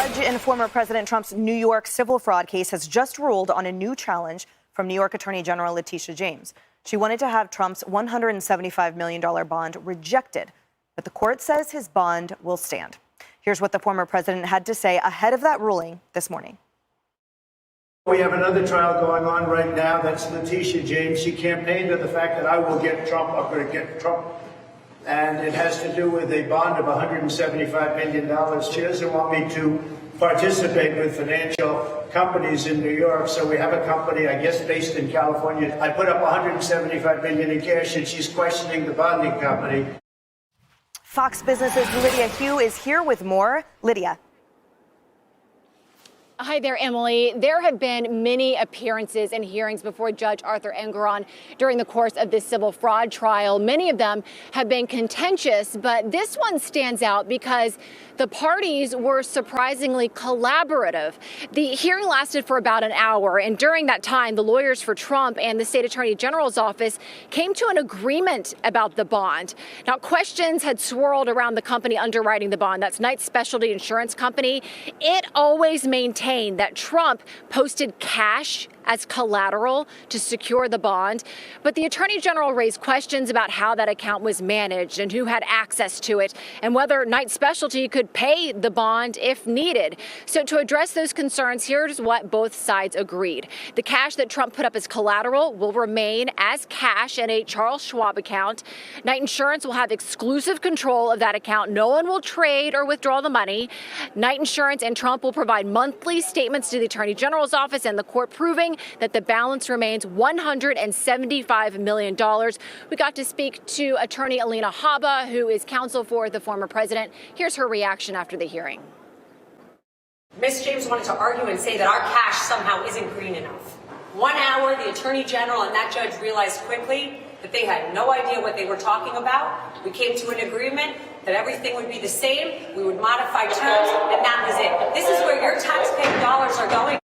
judge in former President Trump's New York civil fraud case has just ruled on a new challenge from New York Attorney General Letitia James. She wanted to have Trump's $175 million bond rejected, but the court says his bond will stand. Here's what the former president had to say ahead of that ruling this morning. We have another trial going on right now. That's Letitia James. She campaigned on the fact that I will get Trump. I'm going to get Trump. And it has to do with a bond of $175 million. She doesn't want me to participate with financial companies in New York. So we have a company, I guess, based in California. I put up $175 million in cash, and she's questioning the bonding company. Fox Business's Lydia Hugh is here with more. Lydia. Hi there, Emily. There have been many appearances and hearings before Judge Arthur Engoron during the course of this civil fraud trial. Many of them have been contentious, but this one stands out because the parties were surprisingly collaborative. The hearing lasted for about an hour, and during that time, the lawyers for Trump and the state attorney general's office came to an agreement about the bond. Now, questions had swirled around the company underwriting the bond. That's Knight Specialty Insurance Company. It always maintained that Trump posted cash as collateral to secure the bond. But the attorney general raised questions about how that account was managed and who had access to it and whether Knight Specialty could pay the bond if needed. So to address those concerns, here's what both sides agreed. The cash that Trump put up as collateral will remain as cash in a Charles Schwab account. Knight Insurance will have exclusive control of that account. No one will trade or withdraw the money. Knight Insurance and Trump will provide monthly statements to the attorney general's office and the court proving that the balance remains $175 million. We got to speak to attorney Alina Habba, who is counsel for the former president. Here's her reaction after the hearing. Ms. James wanted to argue and say that our cash somehow isn't green enough. 1 hour, the attorney general and that judge realized quickly that they had no idea what they were talking about. We came to an agreement that everything would be the same. We would modify terms, and that was it. This is where your taxpaying dollars are going.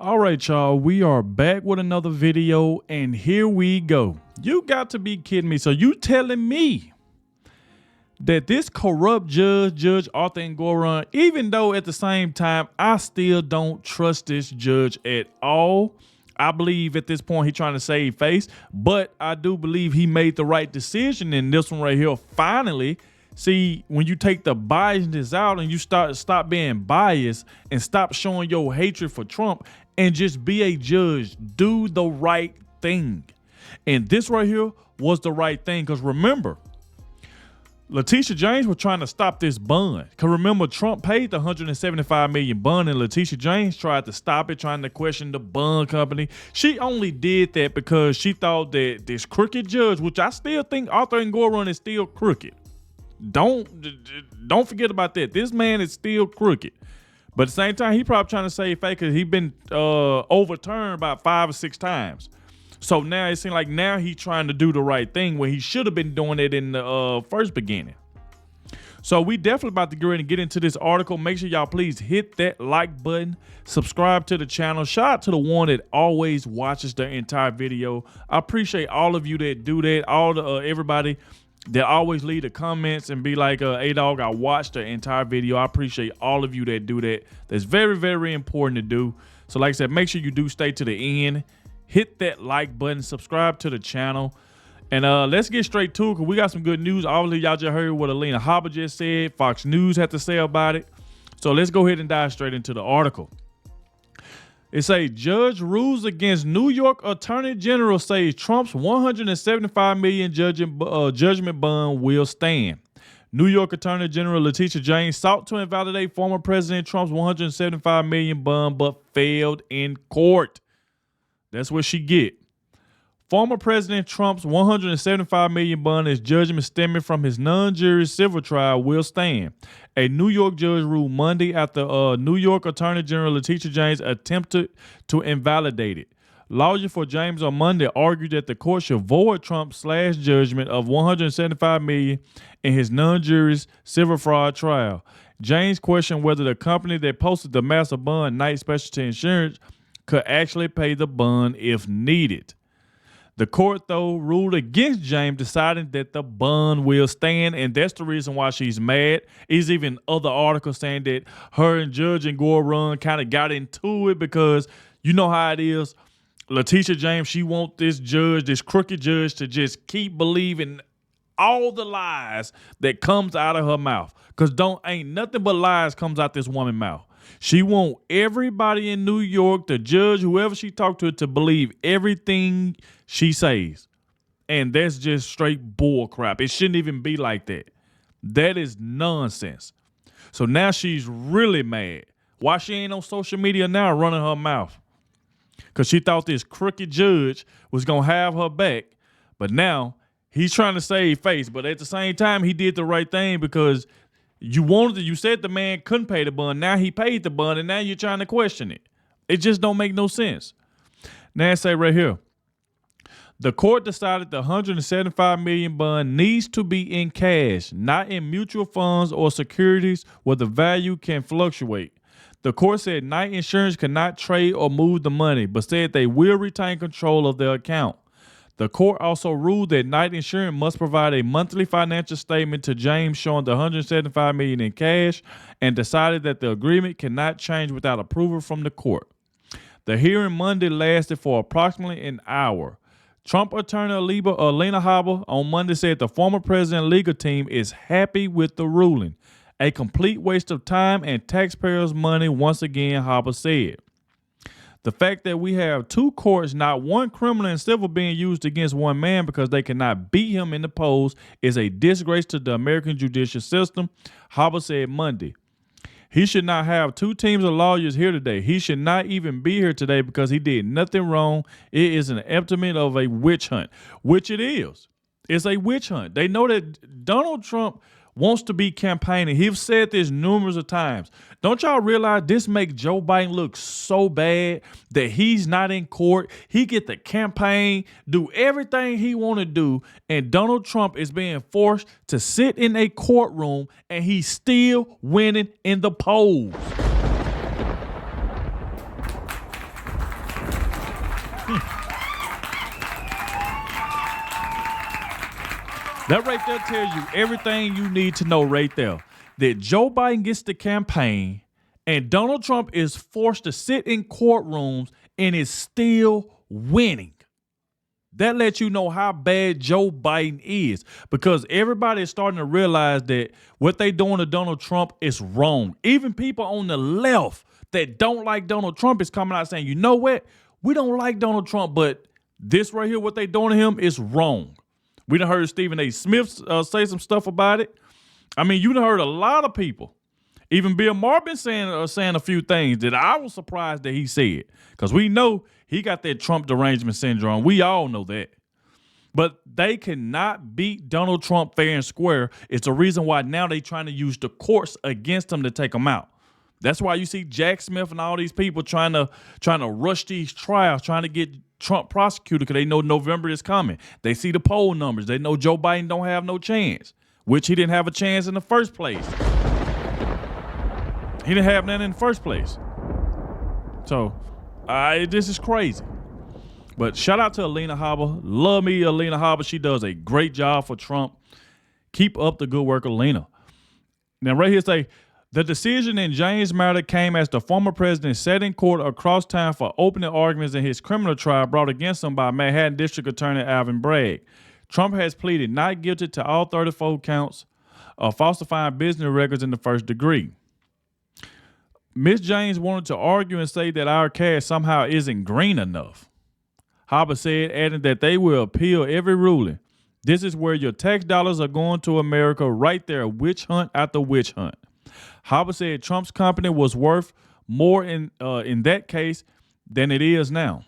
All right, y'all, we are back with another video, and here we go. You got to be kidding me. So you telling me that this corrupt Judge Arthur Engoron, even though at the same time I still don't trust this judge at all. I believe at this point he's trying to save face, but I do believe he made the right decision in this one right here. Finally, see, when you take the biasness out and you stop being biased and stop showing your hatred for Trump and just be a judge, do the right thing. And this right here was the right thing, because remember, Letitia James was trying to stop this bond. Because remember, Trump paid the $175 million bond, and Letitia James tried to stop it, trying to question the bond company. She only did that because she thought that this crooked judge, which I still think Arthur Engoron is still crooked. Don't forget about that. This man is still crooked. But at the same time, he probably trying to save face because he's been overturned about 5 or 6 times. So now it seems like now he's trying to do the right thing where he should have been doing it in the first beginning. So we definitely about to get ready to get into this article. Make sure y'all please hit that like button, subscribe to the channel. Shout out to the one that always watches the entire video. I appreciate all of you that do that. All the everybody that always leave the comments and be like, Adogg, I watched the entire video. I appreciate all of you that do that. That's very, very important to do. So like I said, make sure you do stay to the end. Hit that like button, subscribe to the channel. And let's get straight to it, because we got some good news. Obviously, y'all just heard what Alina Habba just said. Fox News had to say about it. So let's go ahead and dive straight into the article. It says, judge rules against New York Attorney General says Trump's $175 million judgment bond will stand. New York Attorney General Letitia James sought to invalidate former President Trump's $175 million bond, but failed in court. That's what she get. Former President Trump's $175 million bond as judgment stemming from his non-jury civil trial will stand. A New York judge ruled Monday after New York Attorney General Letitia James attempted to invalidate it. Lawyers for James on Monday argued that the court should void Trump's judgment of $175 million in his non-jury civil fraud trial. James questioned whether the company that posted the massive bond, Knight Specialty Insurance, could actually pay the bond if needed. The court, though, ruled against James, deciding that the bond will stand, and that's the reason why she's mad. There's even other articles saying that her and Judge Engoron kind of got into it because you know how it is. Latitia James, she wants this judge, this crooked judge, to just keep believing all the lies that comes out of her mouth. Because ain't nothing but lies comes out this woman's mouth. She want everybody in New York, the judge, whoever she talked to believe everything she says. And that's just straight bull crap. It shouldn't even be like that. That is nonsense. So now she's really mad. Why she ain't on social media now running her mouth? Because she thought this crooked judge was going to have her back. But now he's trying to save face. But at the same time, he did the right thing because you said the man couldn't pay the bond. Now he paid the bond, and now you're trying to question it. It just don't make no sense. Now say right here, the court decided the $175 million bond needs to be in cash, not in mutual funds or securities where the value can fluctuate. The court said Knight Insurance cannot trade or move the money, but said they will retain control of their account. The court also ruled that Knight Insurance must provide a monthly financial statement to James showing the $175 million in cash, and decided that the agreement cannot change without approval from the court. The hearing Monday lasted for approximately an hour. Trump attorney Alina Habba on Monday said the former president's legal team is happy with the ruling. A complete waste of time and taxpayers' money, once again, Habba said. The fact that we have two courts, not one criminal and civil, being used against one man because they cannot beat him in the polls is a disgrace to the American judicial system, Habba said Monday. He should not have two teams of lawyers here today. He should not even be here today because he did nothing wrong. It is an estimate of a witch hunt, which it is. It's a witch hunt. They know that Donald Trump wants to be campaigning. He's said this numerous of times. Don't y'all realize this makes Joe Biden look so bad that he's not in court? He get the campaign, do everything he want to do, and Donald Trump is being forced to sit in a courtroom, and he's still winning in the polls. That right there tells you everything you need to know right there. That Joe Biden gets the campaign and Donald Trump is forced to sit in courtrooms and is still winning. That lets you know how bad Joe Biden is, because everybody is starting to realize that what they doing to Donald Trump is wrong. Even people on the left that don't like Donald Trump is coming out saying, you know what? We don't like Donald Trump, but this right here, what they doing to him is wrong. We done heard Stephen A. Smith say some stuff about it. I mean, you done heard a lot of people. Even Bill Maher been saying a few things that I was surprised that he said. Because we know he got that Trump derangement syndrome. We all know that. But they cannot beat Donald Trump fair and square. It's the reason why now they trying to use the courts against him to take him out. That's why you see Jack Smith and all these people trying to rush these trials, trying to get Trump prosecuted because they know November is coming. They see the poll numbers. They know Joe Biden don't have no chance, which he didn't have a chance in the first place. He didn't have none in the first place. So this is crazy. But shout out to Alina Habba. Love me, Alina Habba. She does a great job for Trump. Keep up the good work, Alina. Now right here say, the decision in James' matter came as the former president sat in court across town for opening arguments in his criminal trial brought against him by Manhattan District Attorney Alvin Bragg. Trump has pleaded not guilty to all 34 counts of falsifying business records in the first degree. Ms. James wanted to argue and say that our cash somehow isn't green enough. Habba said, adding that they will appeal every ruling. This is where your tax dollars are going to America, right there, witch hunt after witch hunt. Habba said Trump's company was worth more in that case than it is now.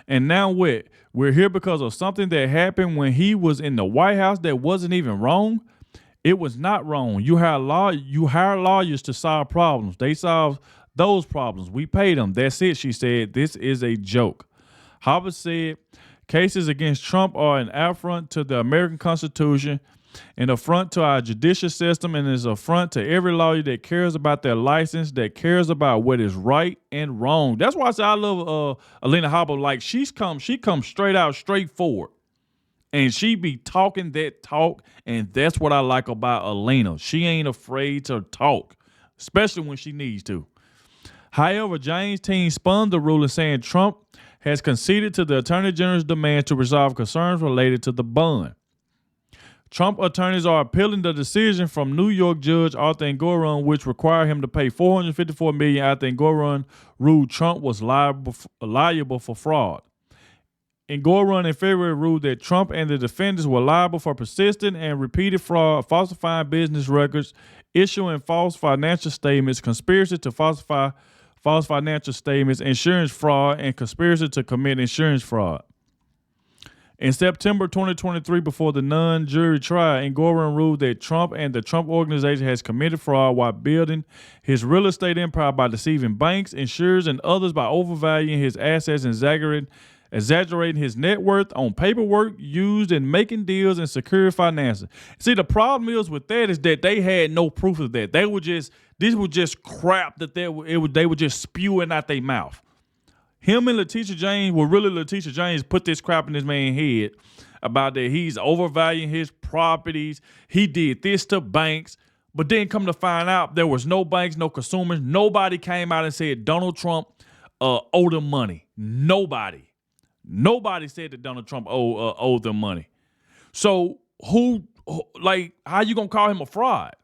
And now what? We're here because of something that happened when he was in the White House that wasn't even wrong. It was not wrong. You hire lawyers to solve problems. They solve those problems. We paid them. That's it, she said. This is a joke. Habba said cases against Trump are an affront to the American Constitution an affront to our judicial system, and is an affront to every lawyer that cares about their license, that cares about what is right and wrong. That's why I say I love Alina Habba. Like she comes straight out, straightforward. And she be talking that talk, and that's what I like about Alina. She ain't afraid to talk, especially when she needs to. However, James' team spun the ruling, saying Trump has conceded to the Attorney General's demand to resolve concerns related to the bond. Trump attorneys are appealing the decision from New York Judge Arthur Engoron, which required him to pay $454 million after Engoron ruled Trump was liable for fraud. Engoron in February ruled that Trump and the defendants were liable for persistent and repeated fraud, falsifying business records, issuing false financial statements, conspiracy to falsify false financial statements, insurance fraud, and conspiracy to commit insurance fraud. In September 2023, before the non-jury trial, Engoron ruled that Trump and the Trump Organization has committed fraud while building his real estate empire by deceiving banks, insurers, and others by overvaluing his assets and exaggerating his net worth on paperwork used in making deals and secure financing. See, the problem is with that is that they had no proof of that. This was just crap that they were just spewing out their mouth. Him and Latitia James put this crap in this man's head about that he's overvaluing his properties. He did this to banks, but then come to find out there was no banks, no consumers. Nobody came out and said Donald Trump owed them money. Nobody said that Donald Trump owed them money. So how you gonna call him a fraud?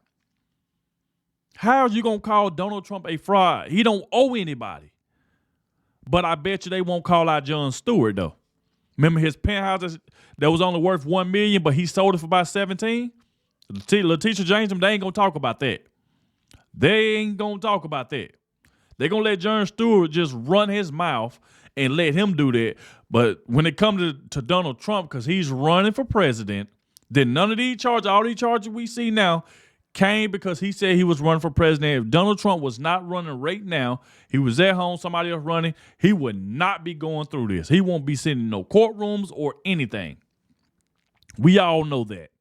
How are you gonna call Donald Trump a fraud? He don't owe anybody. But I bet you they won't call out Jon Stewart though. Remember his penthouse that was only worth $1 million, but he sold it for about 17? Latitia James, they ain't gonna talk about that. They ain't gonna talk about that. They're gonna let Jon Stewart just run his mouth and let him do that. But when it comes to Donald Trump, because he's running for president, then none of these charges, all these charges we see now, came because he said he was running for president. If Donald Trump was not running right now, he was at home, somebody else running, he would not be going through this. He won't be sitting in no courtrooms or anything. We all know that.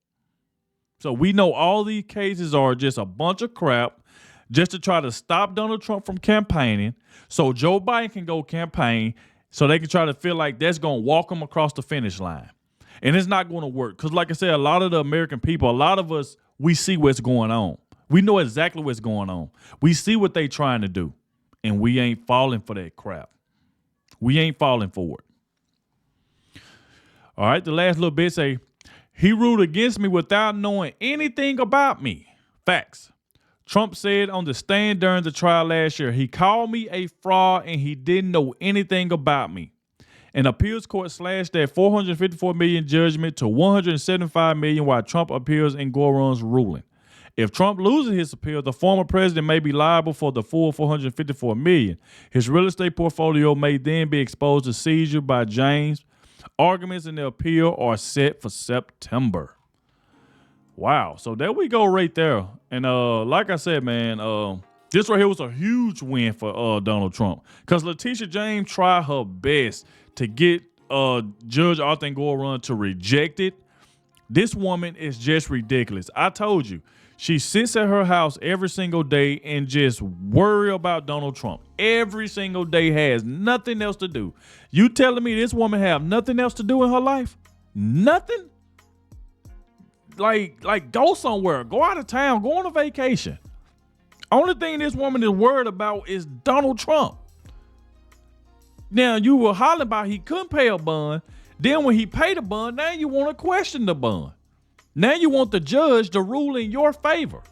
So we know all these cases are just a bunch of crap just to try to stop Donald Trump from campaigning so Joe Biden can go campaign so they can try to feel like that's going to walk him across the finish line. And it's not going to work because, like I said, a lot of the American people, a lot of us, we see what's going on. We know exactly what's going on. We see what they trying to do, and we ain't falling for that crap. We ain't falling for it. All right, the last little bit say, he ruled against me without knowing anything about me. Facts. Trump said on the stand during the trial last year, he called me a fraud and he didn't know anything about me. An appeals court slashed that $454 million judgment to $175 million while Trump appeals Engoron's ruling. If Trump loses his appeal, the former president may be liable for the full $454 million. His real estate portfolio may then be exposed to seizure by James. Arguments in the appeal are set for September. Wow. So there we go right there. And like I said, man, this right here was a huge win for Donald Trump because Latitia James tried her best to get Judge Arthur Engoron to reject it. This woman is just ridiculous. I told you, she sits at her house every single day and just worry about Donald Trump. Every single day, has nothing else to do. You telling me this woman have nothing else to do in her life? Nothing? Like go somewhere, go out of town, go on a vacation. Only thing this woman is worried about is Donald Trump. Now, you were hollering about he couldn't pay a bond. Then when he paid a bond, now you want to question the bond. Now you want the judge to rule in your favor.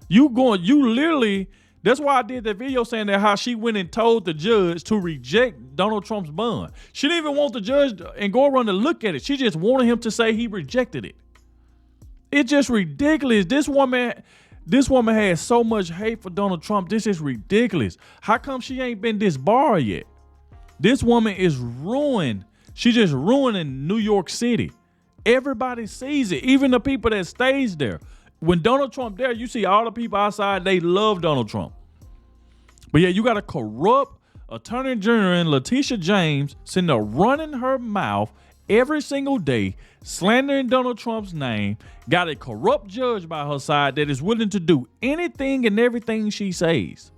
You literally, that's why I did that video saying that how she went and told the judge to reject Donald Trump's bond. She didn't even want the judge and go around to look at it. She just wanted him to say he rejected it. It's just ridiculous. This woman has so much hate for Donald Trump. This is ridiculous. How come she ain't been disbarred yet? This woman is ruined. She's just ruining New York City. Everybody sees it, even the people that stays there. When Donald Trump there, you see all the people outside, they love Donald Trump. But yeah, you got a corrupt Attorney General and Latitia James sitting there running her mouth every single day, slandering Donald Trump's name, got a corrupt judge by her side that is willing to do anything and everything she says.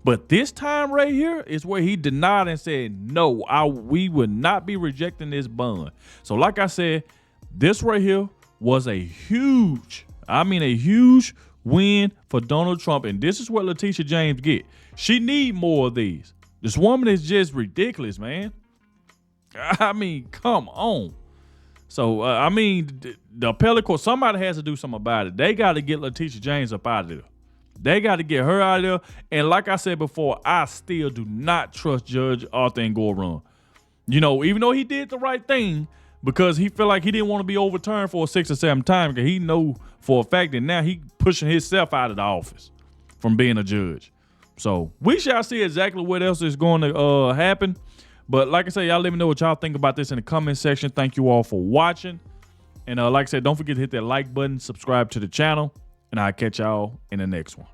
But this time right here is where he denied and said, no, we would not be rejecting this bond. So like I said, this right here was a huge win for Donald Trump. And this is what Latitia James get. She need more of these. This woman is just ridiculous, man. I mean, come on. So, the appellate court, somebody has to do something about it. They got to get Latitia James up out of there. They got to get her out of there. And like I said before, I still do not trust Judge Arthur Engoron. You know, even though he did the right thing, because he felt like he didn't want to be overturned for a 6th or 7th time, because he know for a fact that now he pushing himself out of the office from being a judge. So we shall see exactly what else is going to happen. But like I said, y'all let me know what y'all think about this in the comment section. Thank you all for watching. And like I said, don't forget to hit that like button, subscribe to the channel, and I'll catch y'all in the next one.